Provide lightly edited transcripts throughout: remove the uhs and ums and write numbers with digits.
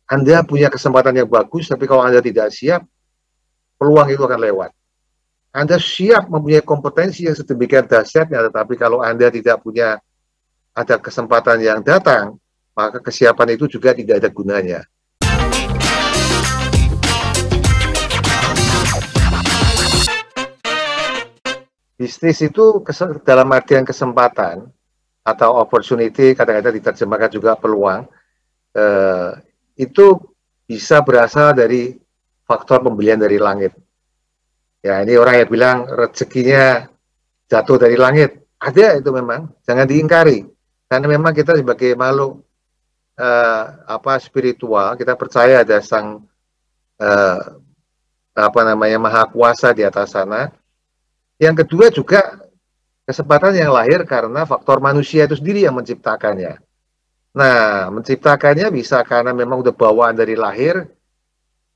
Anda punya kesempatan yang bagus, tapi kalau Anda tidak siap, peluang itu akan lewat. Anda siap mempunyai kompetensi yang sedemikian dahsyatnya, tetapi kalau Anda tidak punya ada kesempatan yang datang, maka kesiapan itu juga tidak ada gunanya. Bisnis itu dalam artian kesempatan atau opportunity, kadang-kadang diterjemahkan juga peluang, itu bisa berasal dari faktor pembelian dari langit. Ya, ini orang yang bilang rezekinya jatuh dari langit. Ada itu memang, jangan diingkari. Karena memang kita sebagai makhluk spiritual, kita percaya ada sang maha kuasa di atas sana. Yang kedua juga kesempatan yang lahir karena faktor manusia itu sendiri yang menciptakannya. Nah, menciptakannya bisa karena memang udah bawaan dari lahir,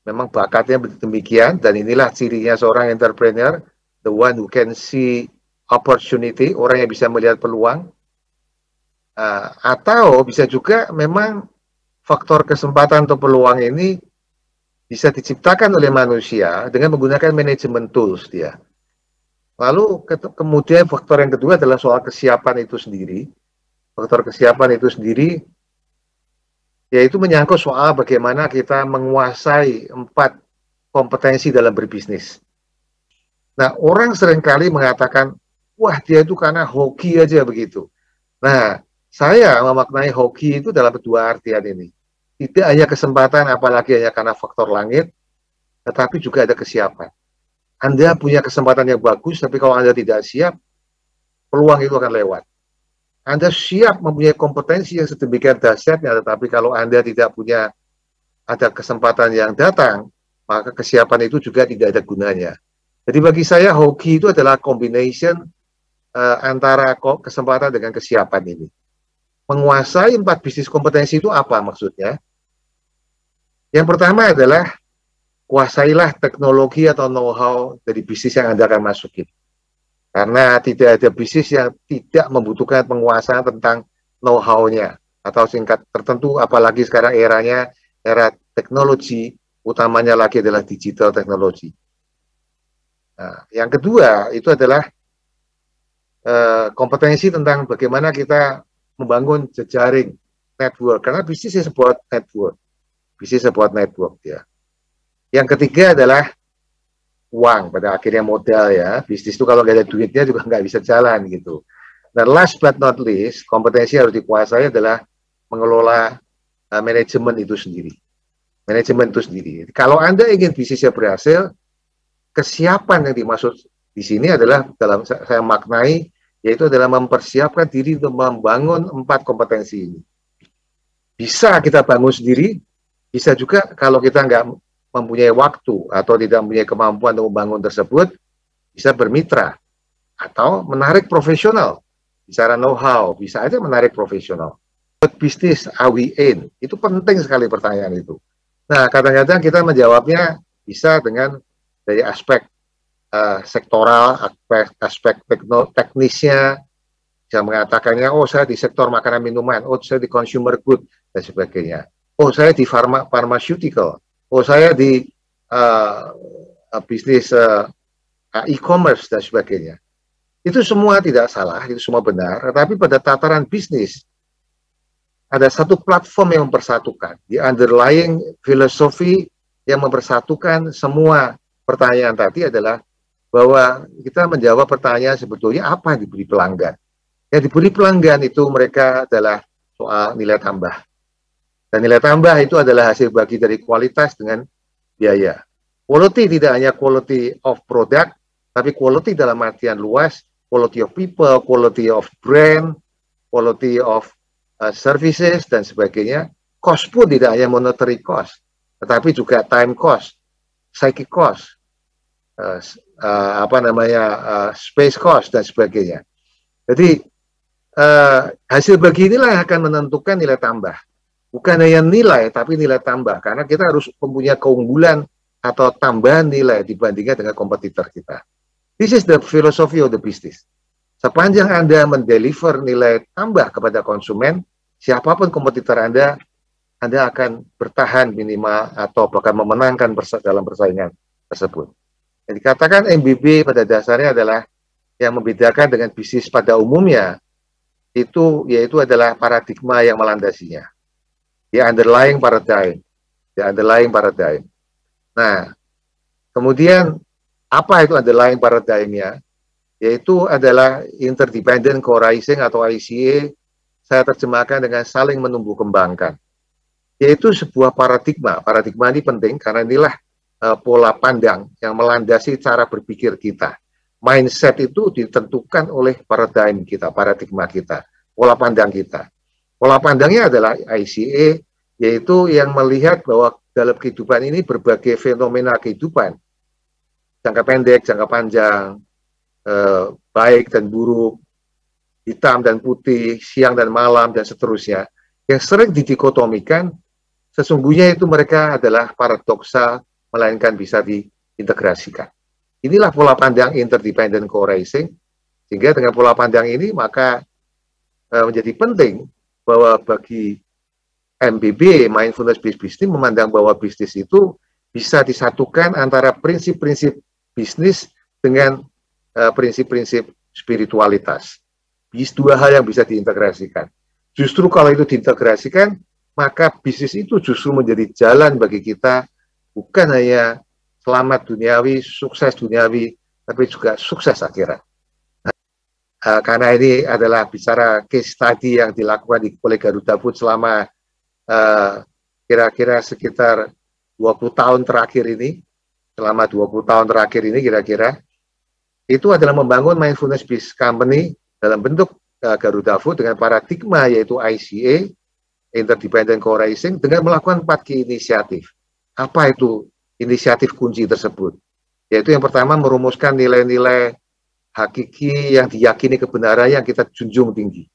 memang bakatnya demikian, dan inilah cirinya seorang entrepreneur, the one who can see opportunity, orang yang bisa melihat peluang. Atau bisa juga memang faktor kesempatan atau peluang ini bisa diciptakan oleh manusia dengan menggunakan manajemen tools dia. Lalu kemudian faktor yang kedua adalah soal kesiapan itu sendiri. Faktor kesiapan itu sendiri yaitu menyangkut soal bagaimana kita menguasai 4 kompetensi dalam berbisnis. Nah, orang seringkali mengatakan, wah dia itu karena hoki aja begitu. Nah, saya memaknai hoki itu dalam 2 artian ini. Tidak hanya kesempatan, apalagi hanya karena faktor langit, tetapi juga ada kesiapan. Anda punya kesempatan yang bagus, tapi kalau Anda tidak siap, peluang itu akan lewat. Anda siap mempunyai kompetensi yang sedemikian dahsyatnya, tetapi kalau Anda tidak punya ada kesempatan yang datang, maka kesiapan itu juga tidak ada gunanya. Jadi bagi saya, hoki itu adalah combination antara kesempatan dengan kesiapan ini. Menguasai 4 bisnis kompetensi itu apa maksudnya? Yang pertama adalah kuasailah teknologi atau know-how dari bisnis yang Anda akan masukin. Karena tidak ada bisnis yang tidak membutuhkan penguasaan tentang know-how-nya. Atau singkat tertentu, apalagi sekarang eranya, era teknologi, utamanya lagi adalah digital teknologi. Nah, yang kedua, itu adalah kompetensi tentang bagaimana kita membangun jejaring network. Karena bisnis is about network. Bisnis about network, ya. Yang ketiga adalah uang, pada akhirnya modal ya. Bisnis itu kalau nggak ada duitnya juga nggak bisa jalan gitu. Dan last but not least, kompetensi harus dikuasai adalah mengelola manajemen itu sendiri. Manajemen itu sendiri. Kalau Anda ingin bisnisnya berhasil, kesiapan yang dimaksud di sini adalah dalam saya maknai, yaitu adalah mempersiapkan diri untuk membangun 4 kompetensi ini. Bisa kita bangun sendiri, bisa juga kalau kita nggak mempunyai waktu atau tidak mempunyai kemampuan untuk membangun tersebut, bisa bermitra atau menarik profesional. Bicara know-how, bisa aja menarik profesional. What business are we in? Itu penting sekali pertanyaan itu. Nah, kadang-kadang kita menjawabnya bisa dengan dari aspek sektoral, aspek teknisnya, bisa mengatakannya, oh saya di sektor makanan minuman, oh saya di consumer good, dan sebagainya. Oh saya di pharmaceutical, oh saya di bisnis e-commerce dan sebagainya. Itu semua tidak salah, itu semua benar. Tetapi pada tataran bisnis, ada satu platform yang mempersatukan. The underlying philosophy yang mempersatukan semua pertanyaan tadi adalah bahwa kita menjawab pertanyaan sebetulnya apa yang diberi pelanggan. Yang diberi pelanggan itu mereka adalah soal nilai tambah. Dan nilai tambah itu adalah hasil bagi dari kualitas dengan biaya. Quality tidak hanya quality of product, tapi quality dalam artian luas, quality of people, quality of brand, quality of services, dan sebagainya. Cost pun tidak hanya monetary cost, tetapi juga time cost, psychic cost, space cost, dan sebagainya. Jadi, hasil bagi inilah yang akan menentukan nilai tambah. Bukan hanya nilai, tapi nilai tambah. Karena kita harus mempunyai keunggulan atau tambahan nilai dibandingkan dengan kompetitor kita. This is the philosophy of the business. Sepanjang Anda mendeliver nilai tambah kepada konsumen, siapapun kompetitor Anda Anda akan bertahan minimal atau bahkan memenangkan dalam persaingan tersebut. Yang dikatakan MBB pada dasarnya adalah yang membedakan dengan bisnis pada umumnya, itu yaitu adalah paradigma yang melandasinya. The underlying paradigm. The underlying paradigm. Nah, kemudian apa itu underlying paradigmnya? Yaitu adalah interdependent co-arising atau ICA, saya terjemahkan dengan saling menumbuh kembangkan. Yaitu sebuah paradigma. Paradigma ini penting karena inilah pola pandang yang melandasi cara berpikir kita. Mindset itu ditentukan oleh paradigma kita, paradigma kita, pola pandang kita. Pola pandangnya adalah ICA, yaitu yang melihat bahwa dalam kehidupan ini berbagai fenomena kehidupan, jangka pendek, jangka panjang, baik dan buruk, hitam dan putih, siang dan malam, dan seterusnya, yang sering didikotomikan, sesungguhnya itu mereka adalah paradoksal, melainkan bisa diintegrasikan. Inilah pola pandang interdependent co-arising, sehingga dengan pola pandang ini maka menjadi penting bahwa bagi MBB, Mindfulness Based Business, memandang bahwa bisnis itu bisa disatukan antara prinsip-prinsip bisnis dengan prinsip-prinsip spiritualitas. Dua hal yang bisa diintegrasikan. Justru kalau itu diintegrasikan, maka bisnis itu justru menjadi jalan bagi kita, bukan hanya selamat duniawi, sukses duniawi, tapi juga sukses akhirat. Karena ini adalah bicara case study yang dilakukan oleh Garuda Food selama kira-kira sekitar 20 tahun terakhir ini, selama 20 tahun terakhir ini kira-kira, itu adalah membangun mindfulness based company dalam bentuk Garuda Food dengan paradigma yaitu ICA, interdependent co-arising, dengan melakukan 4 key inisiatif. Apa itu inisiatif kunci tersebut? Yaitu yang pertama, merumuskan nilai-nilai hakiki yang diyakini kebenaran yang kita junjung tinggi.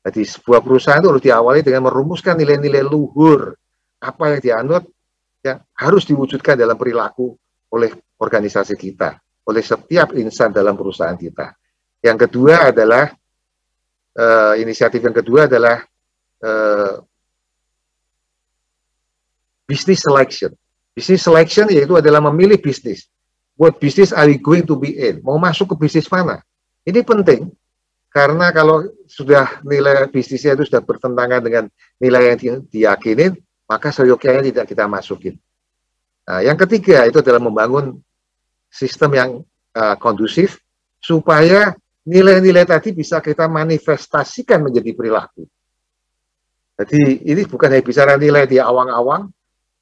Jadi sebuah perusahaan itu harus diawali dengan merumuskan nilai-nilai luhur, apa yang dianut, yang harus diwujudkan dalam perilaku oleh organisasi kita, oleh setiap insan dalam perusahaan kita. Yang kedua adalah, inisiatif yang kedua adalah business selection. Business selection yaitu adalah memilih bisnis. What business are you going to be in? Mau masuk ke bisnis mana? Ini penting. Karena kalau sudah nilai bisnisnya itu sudah bertentangan dengan nilai yang diyakinin, maka seyogyanya tidak kita masukin. Nah, yang ketiga itu adalah membangun sistem yang kondusif, supaya nilai-nilai tadi bisa kita manifestasikan menjadi perilaku. Jadi ini bukan hanya bicara nilai di awang-awang,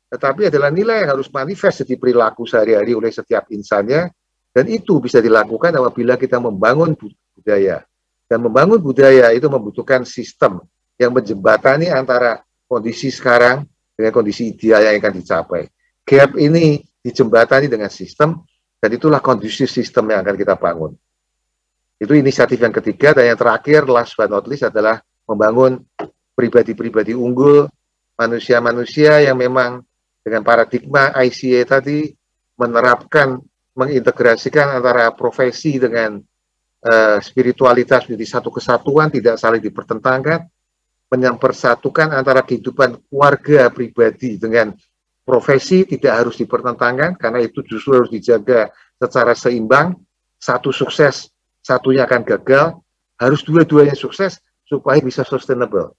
tetapi adalah nilai yang harus manifest jadi perilaku sehari-hari oleh setiap insannya, dan itu bisa dilakukan apabila kita membangun budaya. Dan membangun budaya itu membutuhkan sistem yang menjembatani antara kondisi sekarang dengan kondisi ideal yang akan dicapai. Gap ini dijembatani dengan sistem, dan itulah kondisi sistem yang akan kita bangun. Itu inisiatif yang ketiga. Dan yang terakhir, last but not least, adalah membangun pribadi-pribadi unggul, manusia-manusia yang memang dengan paradigma ICA tadi menerapkan, mengintegrasikan antara profesi dengan spiritualitas menjadi satu kesatuan, tidak saling dipertentangkan, mempersatukan antara kehidupan keluarga pribadi dengan profesi, tidak harus dipertentangkan, karena itu justru harus dijaga secara seimbang. Satu sukses, satunya akan gagal, harus dua-duanya sukses supaya bisa sustainable.